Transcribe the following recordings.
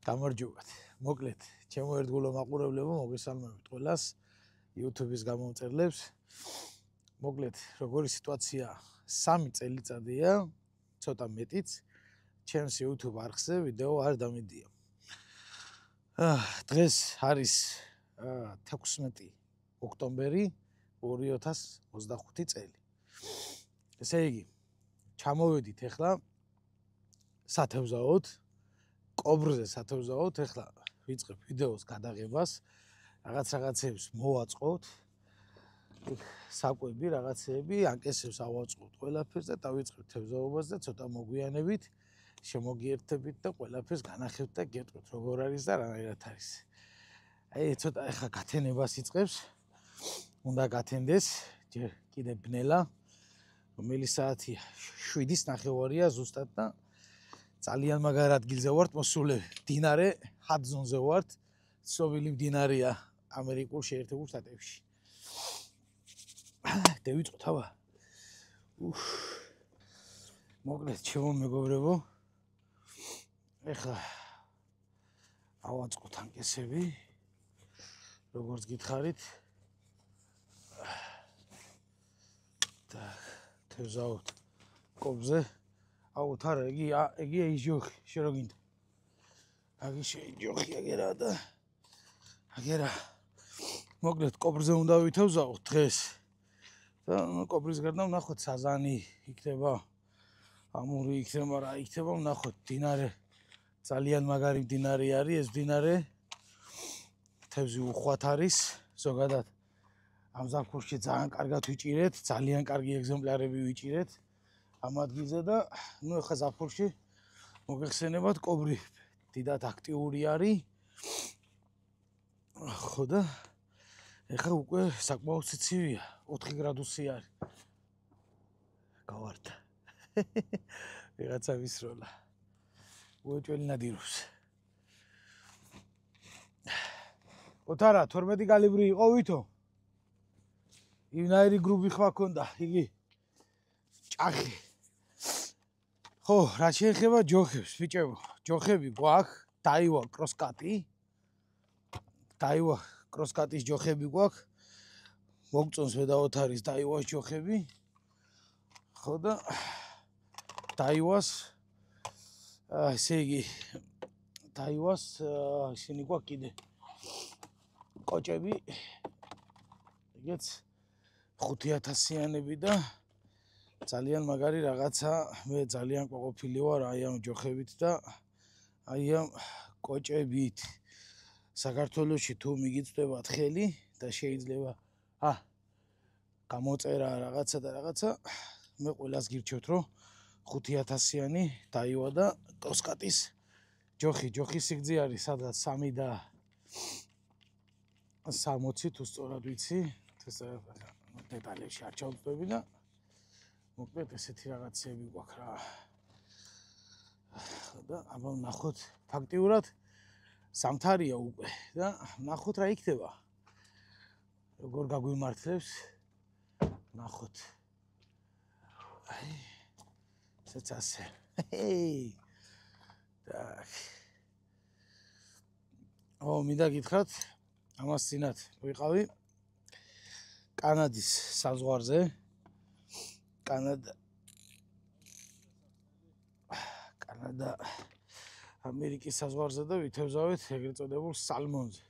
გამარჯობათ. მოკლედ, ჩემო ერთგულო მაყურებლებო, მოგესალმებით ყველას YouTube-ის გამომწერლებს. მოკლედ, როგორი სიტუაცია 3 წელიწადია, ცოტა მეტიც, ჩემს YouTube არხზე ვიდეო არ დამიდია. დღეს არის 16 ოქტომბერი 2025 წელი. ესე იგი, ჩამოვედით ახლა სათევზაოდ კობრზე სათევზაოდ, ახლა ვიწყებ ვიდეოს გადაღებას, რაღაცებს მოვაწყოთ, საკვები, რაღაცეები, ანკესებს ავაწყოთ ყველაფერს და დავიწყებთ თევზაობას და ცოტა მოგვიანებით შემოგიერთებით და ყველაფერს განახებთ და გეტყვით როგორ არის და რანაირად არის. აი ცოტა ახლა გათენებას იწყებს, უნდა გათენდეს, ჯერ კიდე ბნელა, რომელი საათია 7:09 ზუსტად და ძალიან მაგარ ადგილზე ვართ მოსულები. მდინარე ჰადზონზე ვართ, ცნობილი მდინარეა ამერიკულ შეერთებულ შტატებში. დავიწყოთ აბა. მოკლედ, ჩემო მეგობრებო, ეხლა ავაწყოთ ანკესები, როგორც გითხარით. და თევზაოთ კობზე. აუთ არა, ეგია ის ჯოხი, შენ რო გინდა. აგი ჯოხი აგერა და აგერა. მოკლედ, კობრზე უნდა ვითევზაოთ დღეს. და კობრის გარდა ვნახოთ საზანი იქნება, ამური იქნება, რა იქნება, ვნახოთ. მდინარე ძალიან მაგარი მდინარე არის ეს მდინარე. თევზი უხვად არის, ზოგადად ამ ზაფხულში ძალიან კარგად ვიჭირეთ, ძალიან კარგი ეგზემპლარები ვიჭირეთ. ამ ადგილზე და ნუ ახლა ზაფხულში მოგეხსენებათ კობრი დიდად აქტიური არის. ხო და ახლა უკვე საკმაოდ ცივია, 4 გრადუსი არის. გავარდა. ვიღაცა ვისროლა. უეჭველი ნადირობს. ოთარა 12 კალიბრი იყო ვითო? იმნაირი გრუპი ხმა ქონდა, იგი ჭახი. ხო, რა შეეხება ჯოხებს, ბიჭებო, ჯოხები გვაქვს, დაივა კროსკატი. დაივა კროსკატის ჯოხები გვაქვს. მოგწონს ვედაოთ არის დაივას ჯოხები. ხო და დაივას ესე იგი დაივას ისინი გვაქვს კიდე კოჭები. ეგეც 5000-იანები და ძალიან მაგარი რაღაცა, მე ძალიან ყოფილი ვარ აი ამ ჯოხებით და აი ამ კოჭებით. საქართველოში თუ მიგიწვევათ ხელი და შეიძლება გამოწერა რაღაცა და რაღაცა, მე ყველას გირჩევთ რომ 5000-იანი დაივა და კროსკატის ჯოხის სიგრძე არის სადღაც 3 და 60 თუ სწორად ვიცი, დეტალებში არ ჩავწვევი და მოკლედ ესეთი რაღაცები გვაქვს რა. და აბა ვნახოთ, ფაქტიურად სამთარია უკვე და ვნახოთ რა იქნება. როგორ გაგვიმართლებს, ვნახოთ. აი, ესეც ასე. так. მინდა გითხრათ, ამას წინათ ვიყავი კანადის საზღვარზე. კანადა ამერიკის საზღვარზე და ვითევზავეთ ეგრეთ წოდებულ სალმონზე.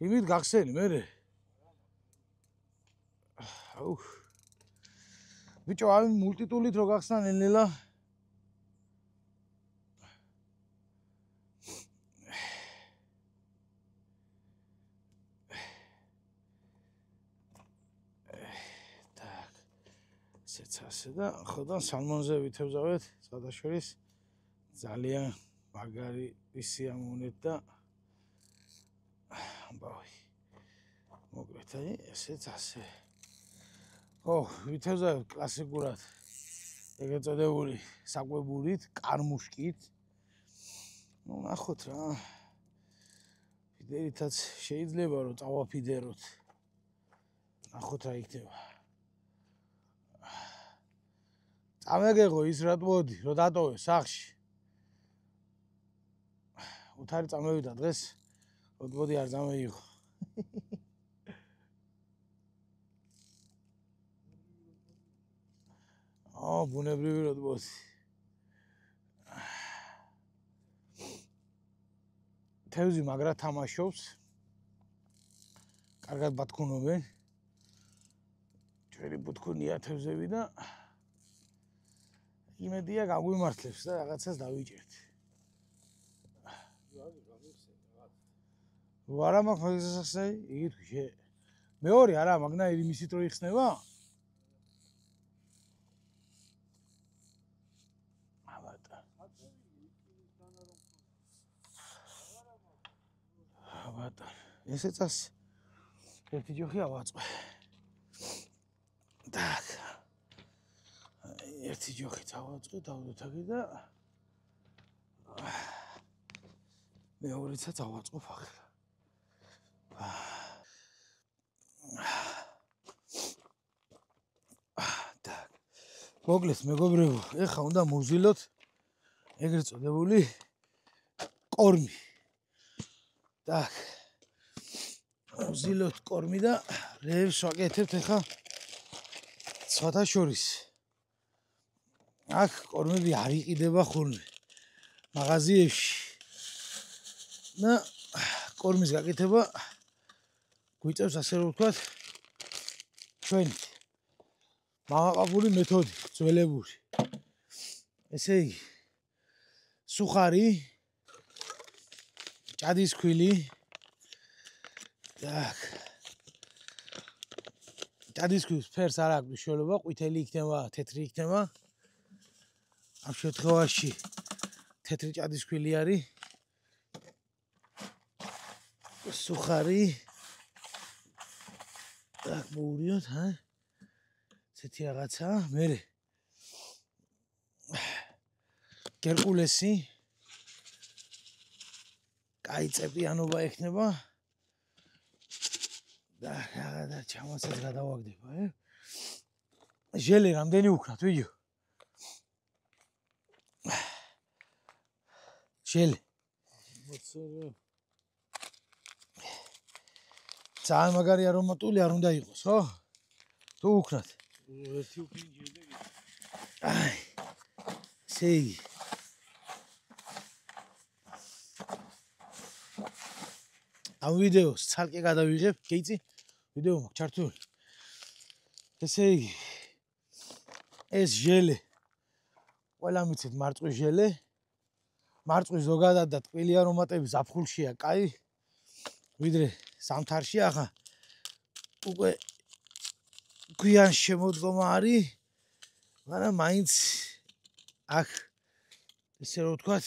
იმით გახსენი მერე. აუ. ბიჭო, აი მულტიტულით რო გახსნა ნელ-ნელა. так. ესეც ასე და ხო და სალმონზე ვითევზავეთ, სხვადასხვა ძალიან მაგარი ისიამოვნეთ და ამბავი. მოკლედ, აი ესეც ასე. ხო, ვითევზავებ კლასიკურად ეგრეთ წოდებული საკვებურით, კარმუშკით. ნუ ნახოთ რა. ფიდერითაც შეიძლება რომ წავაფიდეროთ. ნახოთ რა იქნება. წამეგეღო ის რა ტყოდი, რომ დატოვე სახში. უთარი წამოვიდა დღეს. მოდი არ წამოიღო. ბუნებრივი როდბოთი. თევზი მაგრა თამაშობს. კარგად ბათქუნობენ. ჩვენი ბუთქუნია თევზები და იმედია გაგვიმართლებს და რაღაცას დავიჭერთ. არა მაქვს სასახსნელი, იგი თქვი. მეორე არა, მაგნაირი მისით რო იხსნება? აბატო. ესე წას ერთი ჯოხი ავაწყე. так. ერთი ჯოხი დავაწყე, დავდოთაგე და მეორეცაც ავაწყობ ახლა. так. მოგლეს მეგობრებო, ეხა უნდა მოვზილოთ ეგრეთ წოდებული კორმი. так. მოვზილოთ კორმი და რეებს ვაკეთებთ ეხა სხვათა შორის. აქ კორმები არ იყიდება ხოლმე მაღაზიებში. და კორმის გაკეთება გვიწევს ასე რომ ვთქვათ ჩვენი მამაყაბული მეთოდი, ძველებური. ესე იგი სუხარი, ჭადისქვილი. так. ჭადისქვილის ფერს არ აქვს მნიშვნელობა, ყვითელი იქნება, თეთრი იქნება. ამ შემთხვევაში თეთრი ჭადისქვილი არის. სუხარი. так, მოურიოთ, ესეთი რაღაცა, მერე გერკულესი. კაი წეპიანობა ექნება. და რა ჩამასაც გადავაგდება, ჟელი რამდენი უქნათ, ვიდეო? ჟელი. ძალიან მაგარი არომატული არ უნდა იყოს, ხო? თუ უქნათ. ერთი უქნი ჟელი. აი. ესე იგი. ამ ვიდეოს ცალკე გადავიღებ, გეიცი? ვიდეო მაქვს ჩართული. ესე იგი, ეს ჟელე. ყველა მიცეთ მარწყვი ჟელე. მარწყვი ზოგადად და ტკბილი არომატები ზაფხულშია კაი. ვიდრე ზამთარში ახლა უკვე გვიან შემოდგომა არის. მაგრამ მაინც აქ ესე რომ ვთქვათ,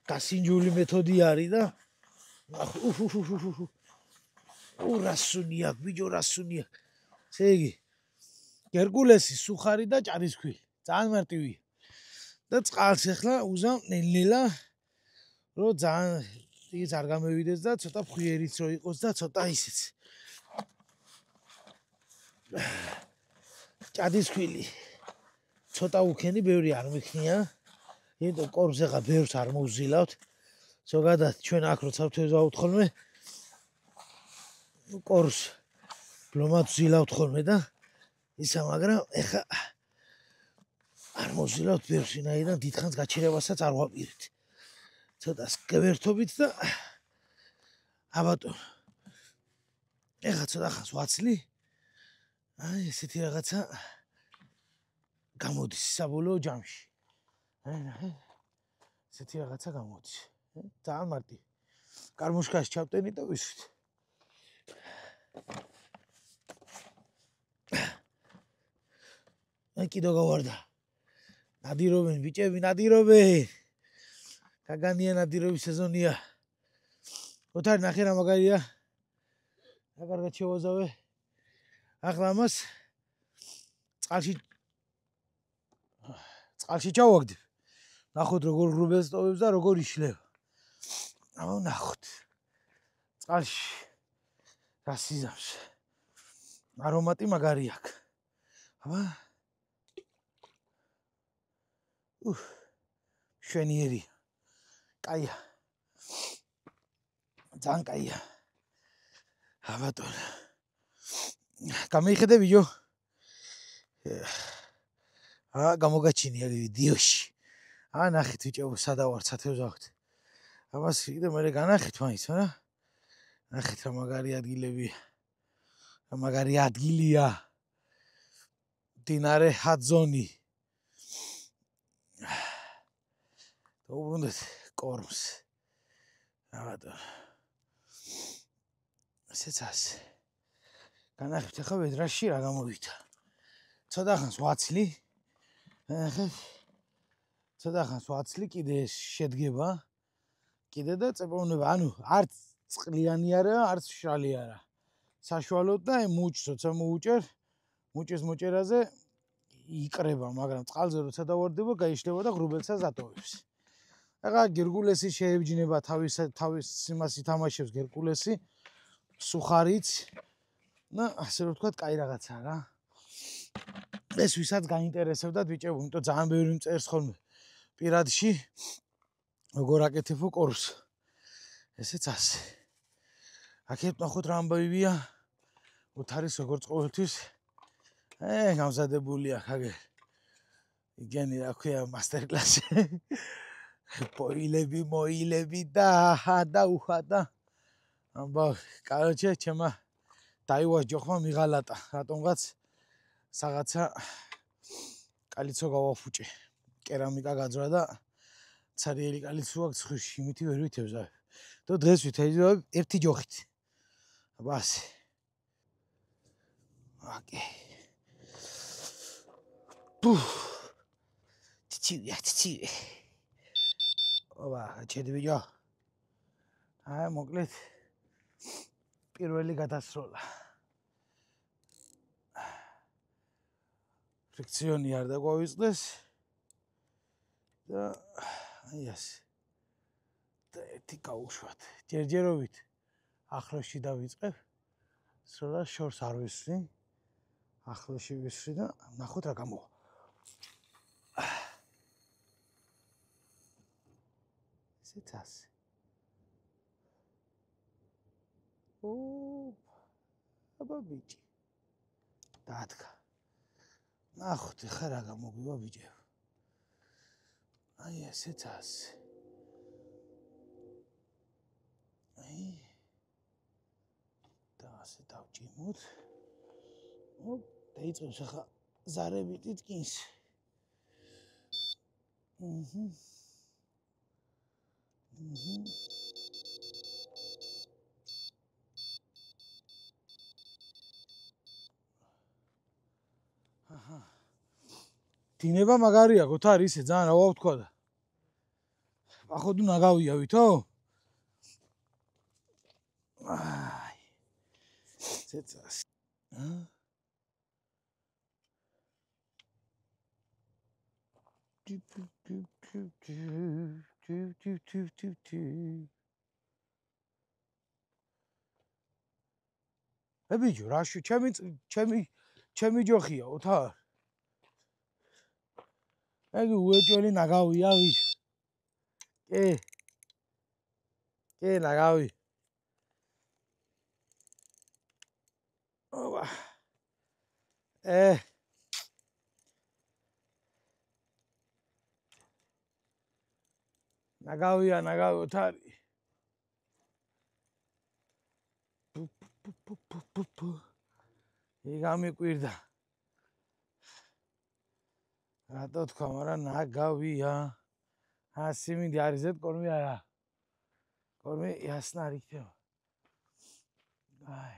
გასინჯული მეთოდი არის და რასუნია, ბიჭო, რასუნია. ესე იგი, გერკულესი, სუხარი და ჭადისქვილი. ძალიან მარტივია. და წყალს ახლა უზამ ნელ-ნელა, რომ ძალიან ის არ გამევიდეს და ცოტა ფხვიერიც რო იყოს და ცოტა ისეც. ჭადისქვილი. ცოტა უქენი, ბევრი არ მიქნია. იმიტომ კორმს ახლა ბევრს არ მოვზილავთ. ზოგადად ჩვენ აქ როცა ვთევზავთ ხოლმე კორს ბლომად ვზილავთ ხოლმე და ისა, მაგრამ ეხა არ მოვზილავთ ბევრს, ვინაიდან დიდხანს გაჩერებასაც არ ვაპირებთ. ცოტა გევერთობით და აბატო. ეხა ცოტა ხანს ვაცლი. აი ესეთი რაღაცა გამოდის საბოლოო ჯამში. ესეთი რაღაცა გამოდის. ძალიან მარტივი. კარმუშკაში ჩავტენი და ვისვით. აი კიდო გავარდა. ნადირობენ ბიჭები, ნადირობენ. გაგანია ნადირობის სეზონია. ოთარი ნახე რა მაგარია. რა კარგად შევაზავე. ახლა ამას წყალში ჩავაგდებ. ნახოთ როგორ ღრუბელს ტოვებს და როგორ იშლება. აუ ნახოთ. წყალში რა სიზამს. არომატი მაგარი აქვს. აბა. შვენიერი. კაია. ძალიან კაია. აბატონო. გამიხედე ვიდეო. გამოგაჩინია ვიდეოში. ნახეთ ვიჭებო, სადავართ, სათევზავთ. ამას კიდე მე განახეთ მაინც, რა? ნახეთ რა მაგარი ადგილებია. რა მაგარი ადგილია. დინარე ჰაძონი. დაუბრუნდეთ კორმს. აბატონო. ესეც ასე. განახეთ ახლა ვედრაში რა გამოვიდა. ცოტა ხანს ვაცლი. ცოტა ხანს ვაცლი, კიდე შედგება. კიდე და წეპოვნება, ანუ არც წყლიანი არა, არც მშრალი არა. საშუალოდ და მუჭს როცა მოუჭერ, მუჭის მოჭერაზე იკრება, მაგრამ წყალზე როცა დავარდება, გაიშლება და ღრუბელსაც ატოვებს. ახლა გერკულესი შეებჯინება თავის იმას ითამაშებს გერკულესი, სუხარიც და ასე რომ ვთქვათ, კაი რაღაცაა რა. ეს ვისაც გაინტერესებდათ ბიჭებო, იმიტომ ძალიან ბევრი მწერს ხოლმე პირადში როგორ აკეთებო კორს. ესეც ასე. აქეთ ნახოთ რა ამბავია. უთ არის როგორც ყოველთვის. გამზადებული აქ აგერ. იგენი რა ქვია მასტერკლასი. პოილები, მოილები და უხადა. ამბავ, კაროჩე, ჩემა დაიواش ჯოხმა მიღალატა. რატომღაც საღაცა კალიცო გავაფუჭე. კერამიკა გაძრა და ცარიელი კალიცო აქვს ხვიში, იმითი ვერ ვითევზავ. და დღეს ვითევზავ ერთი ჯოხით. აბა ასე. ოკეი. Тичи. აბა, ჩედი ვიჯო. მოკლედ პირველი გადასროლა. ფრიქციონი არ დაგვავიწყდეს. და აი ასე. და ერთი გავუშვათ. ჯერჯერობით ახლოში დავიწყებ. სროლა შორს არ ვისვრი. ახლოში ვისვრი და ნახოთ რა გამოვა. ესეც ასე. აბა ბიჭი. დადგა. ნახოთ ხა რა გამოგვივა ბიჭებო. აი ესეც ასე. და ასე დავჭიმოთ. დაიწყებს ახლა ზარები ტიტკინს. დინება მაგარია, გოთ არის ისე ძალიან რა ვთქვა და. ახოდუ ნაგავიავითო? აი. ცეცას. ბიჭო, რაშო, ჩემი ჯოხია, ოთარ. ეგი უეჭველი ნაგავია ბიჭო. კი, ნაგავი. ობა. ნაგავია, ოთარი. გამიკვირდა. რატო თქვა, მაგრამ ნაგავია. სიმინდი არის ზედ კორმი არა. კორმი იასნა არ იქნება. აი.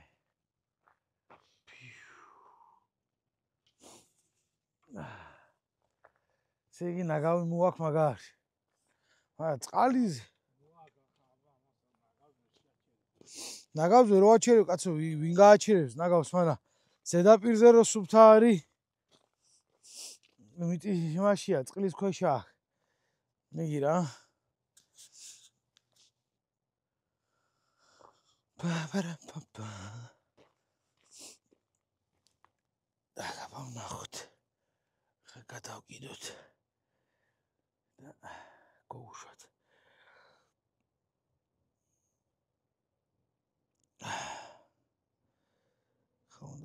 სეგი ნაგავი მოაქვს მაგარ. წყალიზე. ნაგავზე რო აჩერებ, კაცო, ვინ გააჩერებს ნაგავს, მაგრამ ზედაპირზე რო სუფთა არის. მიტი იმაშია, წყლის ქვეშა. მიგი რა. პაპარაპაპა. ნახოთ. ხა გადავკიდოთ. და გავუშვათ.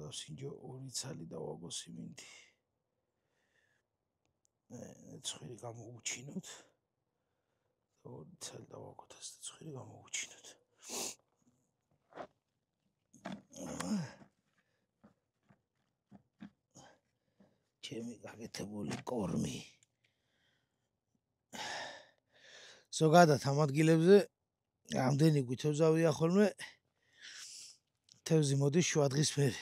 დავსინჯო 2 ცალი და ვაგო სიმინდი. ცხვირი გამოვუჩინოთ. 2 ცალი და ვაგოთ ასე ცხვირი გამოვუჩინოთ. ჩემი გაკეთებული კორმი. ზოგადად ამ ადგილებზე ამდენი გვითევზავია ხოლმე თევზი მოდის შუა დღის მერე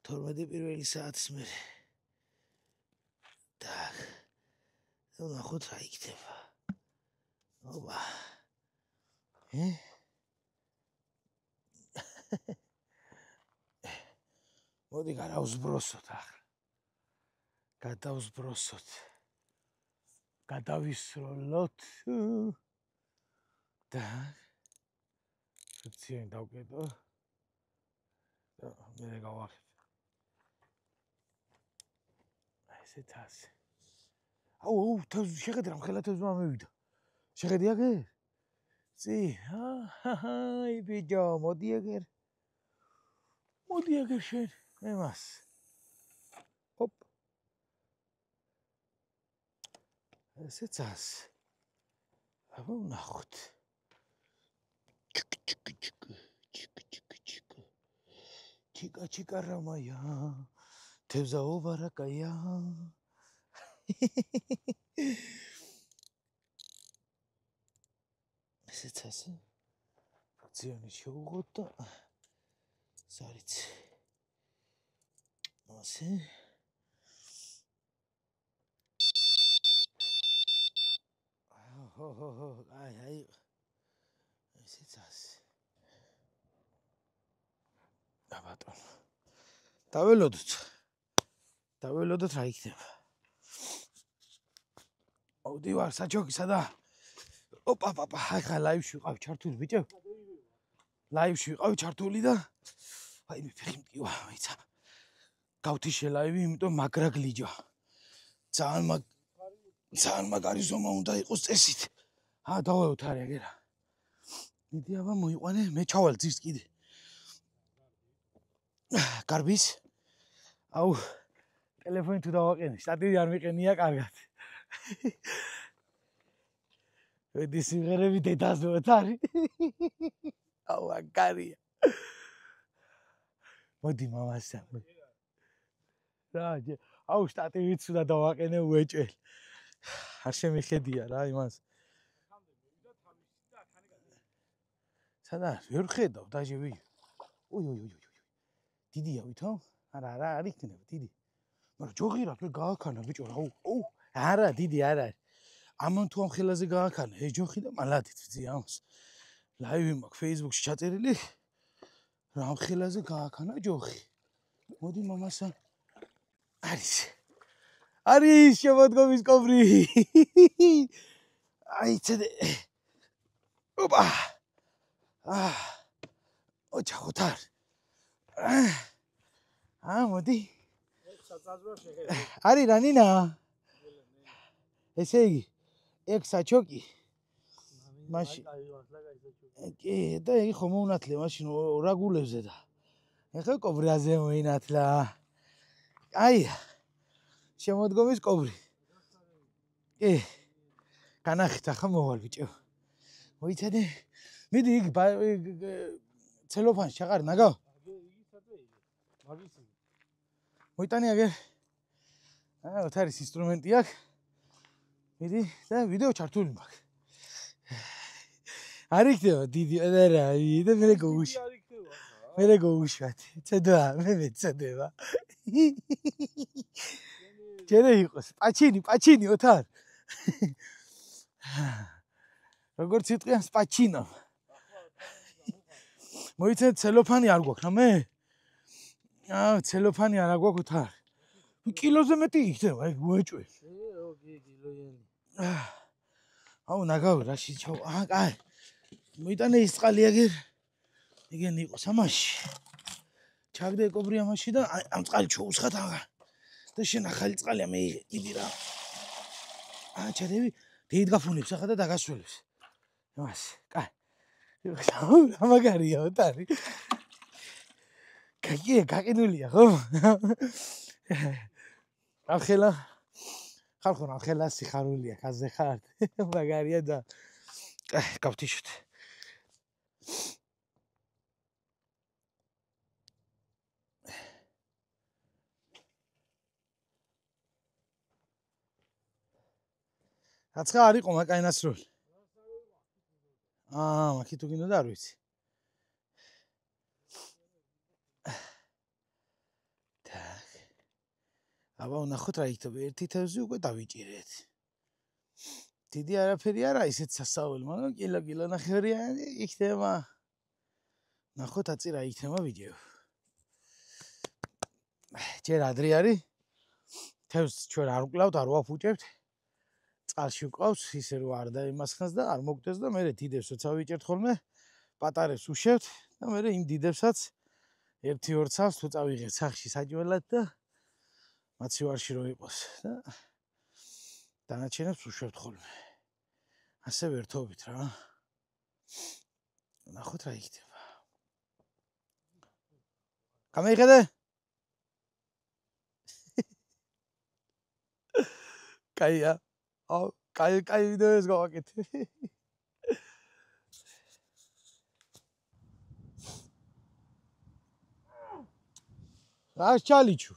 12 პირველი საათის მერე და ნახოთ რა იქნება. ოპა მოდი გადავსბროსოთ ახლა. გადავსბროსოთ. გადავისროლოთ და ციციან დავკეტო და მე გავახეთ. ესეც ასე. აუ, თევზი შეხედე რა ხელა თევზმა მევიდა. შეხედე აგერ? წი, აი ბიჭო, მოდი აგერ. მოდი აგერ შენ, ემას. ჰოპ. ესეც ასე. აბა ვნახოთ. ჩიკა ჩიკა რამაია. თევზაო ბარაკაია. ესეც ასე. ფაქციონი შევუღოთ და სარიც. ასე. აი. ესეც ასე. აბატონო. დაველოდოთ რა იქნება. აუდივარ საჩოქისა და ოპა ახლა ლაივში ვიყავ ჩართული ბიჭო. ლაივში ვიყავ ჩართული და აი მე ფეხი მტკივა, მეცა. გავთიშე ლაივი, იმიტომ მაგრა გლიჯა. ძალიან მაგარი ზომა უნდა იყოს წესით. დავაოთ არი აგერა. მიდი აბა მოიყვანე, მე ჩავალ ძირს კიდე. გარბის. აუ, ტელეფონი თუ დავაყენე, შტატივი არ მიყენია კარგად. ვედი სიმღერები დედაზეოთ არის. აუ, აგარია. მოდი მამასა. რა, აუ, შტატივიც უნდა დავაყენე უეჭველი. არ შემიხედია რა იმას. სადა ვერ ხედავ დაჟევი. ოი. დიდია ვითომ? არა, არ იქნება დიდი. მაგრამ ჯოღირად ვერ გააქანა ბიჭო რა. ოუ, არა, დიდი არ არის. ამან თუ ამ ხელაზე გააქანა, ეჯოხი და მალადით ვძია ამას. ლაივი მაქვს Facebook-ში ჩაწერილი. რა ამ ხელაზე გააქანა ჯოხი. მოდი მამასა. არის შემოდგომის კობრი. აი ცედე. ოპა. ოჩახოთარ. მოდი. არის რა ნინა? ესე იგი, ეგ საჩოკი. მაშინ. კი, და იგი ხომ მოუნათლე მაშინ ორაგულებზე და. ეხლა კობრაზე მოინათლა. აი. შემოდგომის კობრი. კი. განახით ახლა მოვალ ბიჭო. მოიცადე. მიდი იქ ცელოფანში ჩაყარი ნაგავ. მოიტანი აგერ. ოთ არის ინსტრუმენტი აქ. მიდი და ვიდეო ჩართული მაქვს. არ იქნება დიდი რა, და მე გოუშვათ. ცედა, მე მეცედება. ჯერე იყოს. პაჩინი ოთარ. როგორც იტყვიან სპაჩინო. მოიცეთ ცელოფანი არ გვაქვს, მე? ცელოფანი არ გვაქვს ოთარ. კილოზე მეტი იქნება, ეგ მოეჭვე. კილოიანი. აუ ნაგავი რაში ჩავა. კაი. მოიტანე ის წყალი აგერ. ეგენი იყოს ამაში. ჩაგდე კობრი ამაში და ამ წყალი ჩოუსხათ აღარ. და შენ ახალი წყალია მე მიდი რა. ჩადები დიდ გაფრუნებს ახლა და დაგასვლებს. ამას. კაი. რა მაგარია ოთარი. კი, გაყიდულია, ხო? ახლა ხალხო, ახლა სიხარულია, ხაზე ხარ. მაგარია და გავთიშოთ. რაცხა არ იყო მაკაინასროლი. მაქი თუ გინდა არ ვიცი. აბა ვნახოთ რა იქნება. ერთი თევზი უკვე დავიჭირეთ. დიდი არაფერი არა, ისეთ სასაუბრებელი, მაგრამ კილო ნახევრიანი იქნება. ნახოთ აწი რა იქნება ვიდეო. ჯერ ადრე არის. თევზს ჩვენ არ ვკლავთ, არ ვაფუჭებთ. წყალში ვყავს, ისე რომ არ დაიმასხნას და არ მოგდეს და მე დიდებს როცა ვიჭერთ ხოლმე, პატარებს უშევთ და მე იმ დიდებსაც 1-2 წავს თუ წავიღეთ სახში საჭმელად და მაცივარში რო იყოს და დანარჩენებს უშევთ ხოლმე. ასე ვერთობით რა. ნახოთ რა იქნება. გამიხედე? კაია. კაი ვიდეოს გავაკეთე. რა ჩალიჩუ?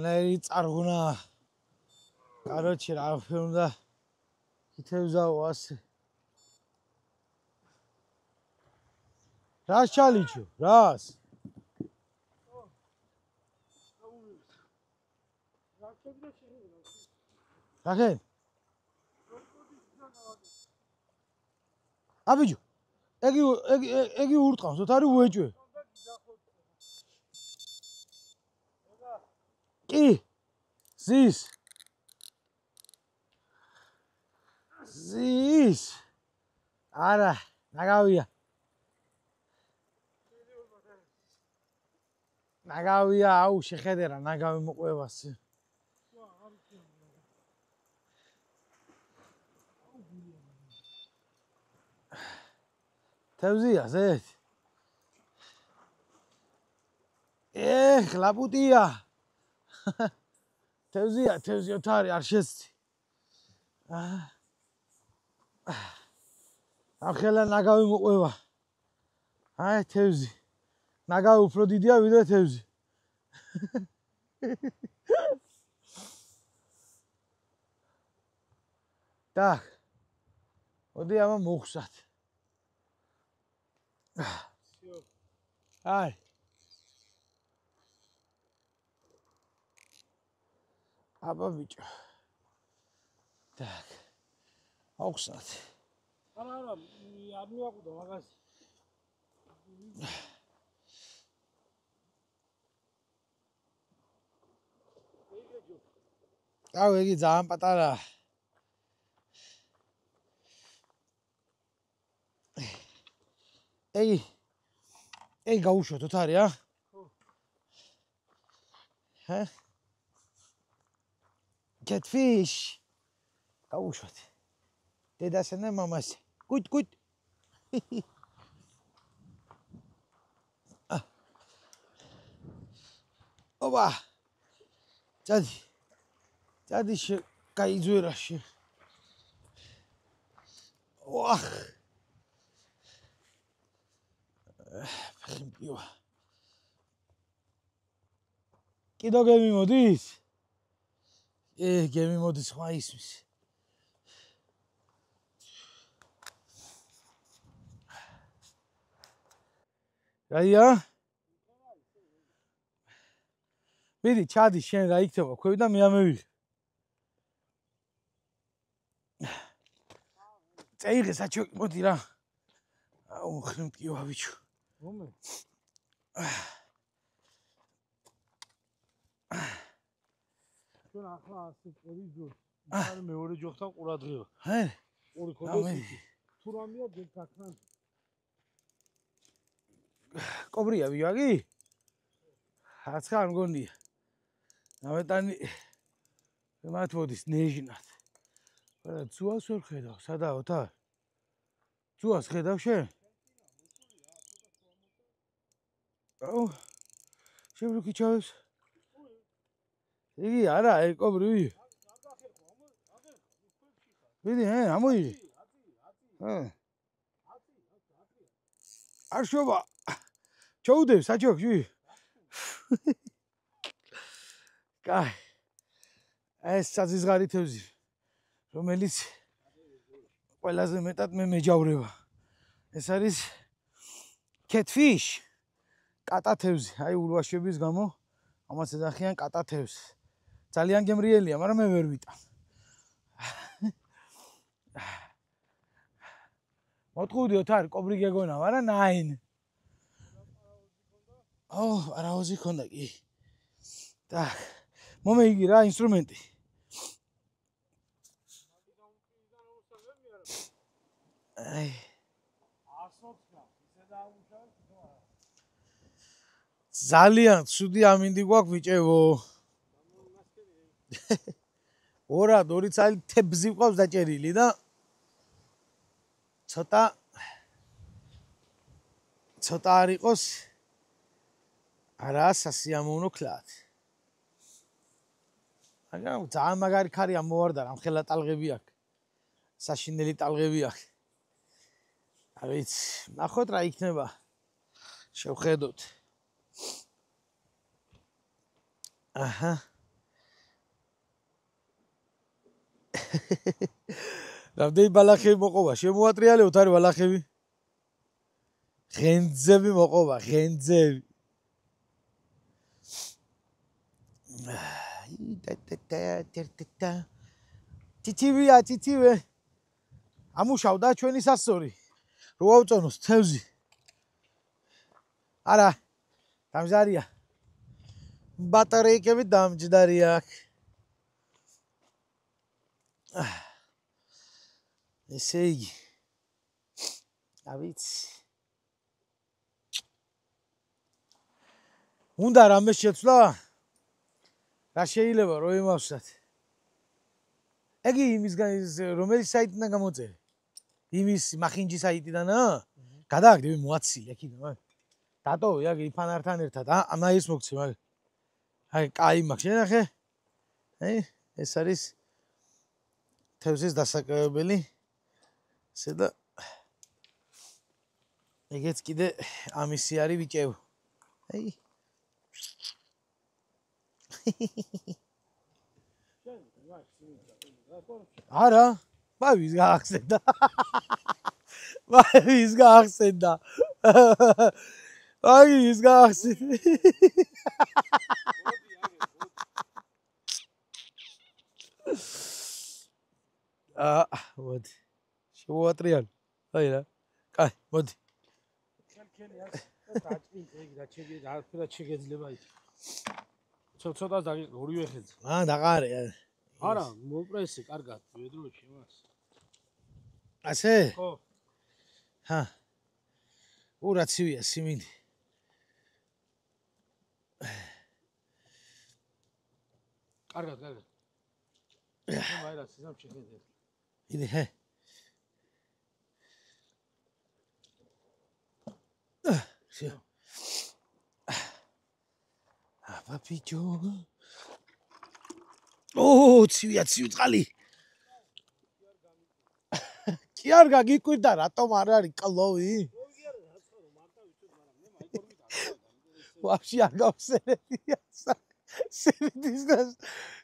ნაირი წარღუნა. კაროჩი რა უნდა ითევზაო ასე. რას ჩალიჩუ? რას? რახენ? აბიჯო, ეგი ურტყავს, ოთარი უეჭვე. კი, ზის. არა, ნაგავია. ნაგავია, აუ შეხედე რა, ნაგავი მოყვევას. თევზია ზეთ. ლაპუტია. თევზი ოთარი არ შეცდი. ახლა ნაგავი მოყვევა. თევზი. ნაგავი უფრო დიდია ვიდრე თევზი. და მოდი ამა მოხსათ. აბა ბიჭო. так. აუხსნათ. არა, არ მიაყუდა მაგას. იგი ძალიან პატარაა. ეი გაუშვოთ ოთარი რა? ხო. Catfish. გაუშვოთ. დედასა და მამასა. კუთ. ოპა. წადი გაიძვერაში. ვახ. ფხიმპივა. კიდო გემიმოდის? გემიმოდის ხმა ისმის. რაია? მიდი, ჩადი შენ რა იქნება ქვევი და მე ამევიღე. წაიღე საჩო, მოდი რა. აუ ხიმპივა ბიჭო. რომე? ჩვენ ახლა ასე პერიოდს არ მეორე ჯოხთან ყურადღება. ორი ქოდეს. თუ რამეა გეკაქნან. კობრია ვიაგი? აცხა არ მგონია. ნავეტანი მათ მოდის ნეჟნად. არა, ძუას ვერ ხედავ, სადაო თა? შტუას ხედავ შენ? აუ შებრუქი ჩავეს. იგი არა, კობრივი. ვიდი, ამოიდი. არ შობა. ჩაუდებ საჩოქში. კაი. ეს საზღარი თევზი, რომელიც ყველაზე მეტად მე მეჯავრება. ეს არის catfish. კატათევზი, აი ურვაშების გამო ამას ეძახიან კატათევზს. ძალიან გემრიელია, მაგრამ მე ვერ ვიტან. მოტყუდი ოთარ, კობრი გეგონა, მაგრამ ნაინ. არაოზი ქონდა კი. так. მომეიგი რა ინსტრუმენტი. აი. ძალიან ცუდი ამინდი გვაქვს ბიჭებო. ორა 2 წელი თებზი ყავს დაჭერილი და ცოტა არ იყოს არა სასიამოვნო კლად. მაგრამ ძალიან მაგარი ქარი ამოვარდა, რამხელა ტალღები აქვს. საშინელი ტალღები აქვს. არ ვიცი, ნახოთ რა იქნება. შევხედოთ. აჰა. რამდენი ბალახები მოყობა? შემოატრიალეთ არის ბალახები. ღენძები მოყობა, ღენძები. ტიტივია, ტიტივე. ამუშავდა ჩვენი სასწორი. რო ავწონოს თევზი. არა. დამჯდარია. ბატარეიკები დამჯდარია აქ. ესე იგი. ავიც. უნდა რამე შეცვლა? რა შეიძლება რომ იმავსათ? ეგი იმისგან რომელიც საიტიდან გამოწერე? იმის მახინჯის საიტიდანა? გადააგდები მოაცილი აქედან. დატოვე აქ იფანართან ერთად. ამაის მოგცე მაგ. აი, კაი მაქვს, შენახე? აი, ეს არის თევზის დასაკავებელი. ესედა ეგეც კიდე ამისი არის ბიჭებო. აი. არა, მავის გაახსენდა. მავის გაახსენდა. მავის გაახსენდა. მოდი. შევატრიალ. აი რა. კაი, მოდი. ხელი აქვს და დაჭრინე ეგ რა შეგეძლება ის. ცოტა დაგიყო ორივე ხელზე. დაყარე. არა, მოპრესე კარგად, ვედროში მას. ასე? ხო. რაცივია სიმინდი. კარგად. აი რა სიზამ შეგეძლება. იდი ჰე. Все. Папичо. ცივია წყალი. კი არ გაგიკვირდა, რატომ არ არის კლოვი? ვაფშე არ გავხსენებია.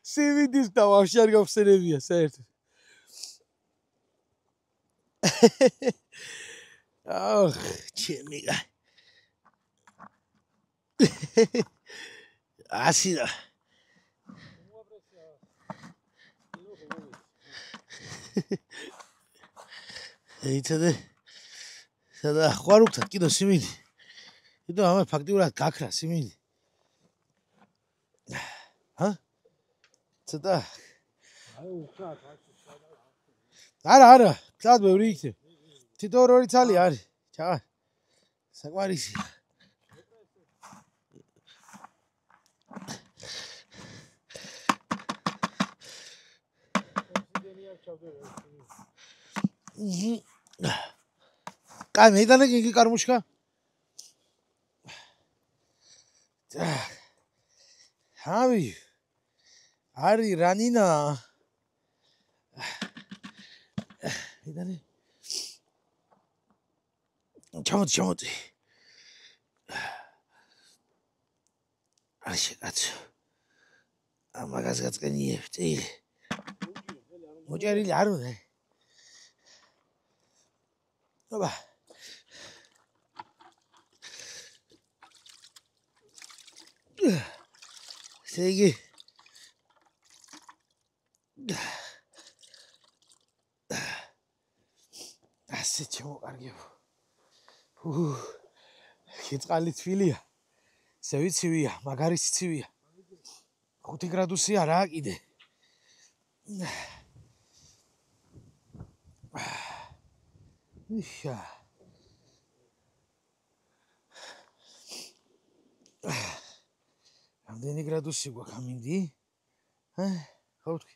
სივიდის და ვაფშე არ გავხსენებია საერთოდ. აх, ჩემი გა. ასიდა. ეიცადე. სადა ხوارუქთან კიდო სიმინდი. კიდო ამას ფაქტიურად გაქრა სიმინდი. ცოტა. აი უკრა. არა, კლად ბევრი იქნება. თითო 2 ცალი არის. ჩაღარ. საყვარისია. კაი, მეიტანე იგი კარმუშკა. ჰავი. არი რანინა. მეიტანე. ჩამოდი. აშე კაცო. ამაგას გაწკენიებდი. მოჭერილი არ უნდა. აბა. 세기. ასე ჩამოყარგებ. ხიწყალი თბილია. ზევიცივია, მაგარი სიცივია. 5 გრადუსია რა კიდე. იშა. რამდენი გრადუსი გვაქვს ამინდი? ხო ვთქვი.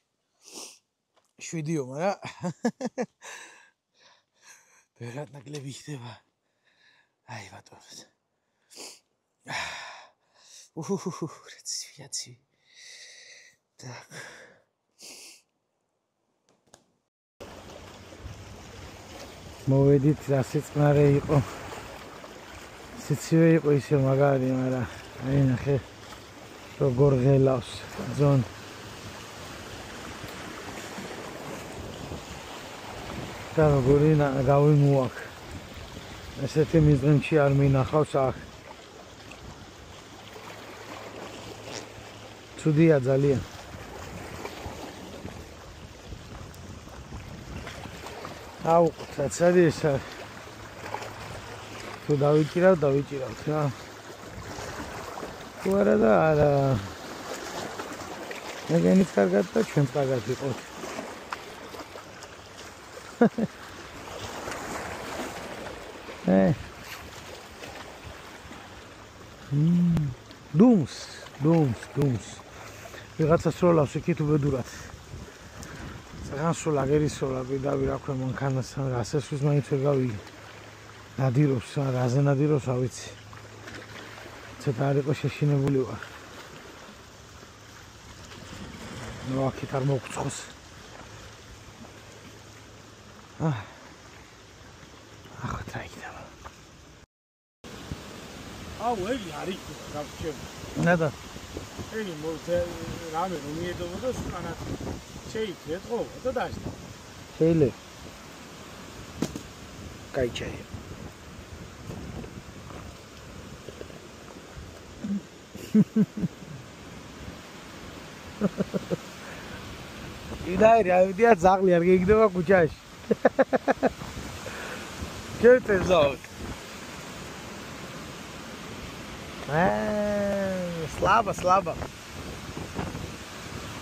7-ო, მაგრამ ბევრად ნაკლები ხდება. აი ბატონო. რეცი. Так. მოვედით ასეც მარე იყო. სიცივე იყო ისე მაგარი, მაგრამ აი ნახე როგორ ღელავს ძონ. და როგორი გავიმოაქ. ესეთი მიზნში არ მინახავს აქ. ცუდია ძალიან. აუ, ცაცარი ეს არის. თუ დავიჭირავთ რა. თუ არა და არა. მეგენიც კარგად და ჩვენც კარგად ვიყოთ. დუმს. ვიღაცა სროლავს იქით უბედურად. საღან სროლა გერისროლა პირდაპირ აქვე მანქანას ასესვის მაინც ვერ გავიგე. ნადირობს, რაზე ნადირობს არ ვიცი. ცოტა არ იყო შეშინებული ვარ. ნუ აქეთ არ მოგწხოს. ახლა წაიგდება. აუ, ეგი არის გავჩემ. ნადა. ეგი მოზე რამე რომ მიედობოდა სანაც შეიწეთყო და დაიწყო. შეიძლება. კაიჩაი. იდაერი ავიდია ზაღლი არ გეიგდება კუჩაში. Кертезок. Слабо.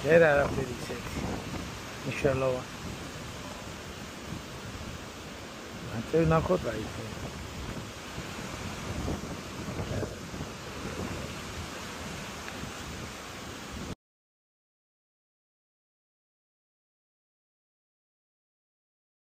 Era felice. Inshallah. Antes una cosa ahí.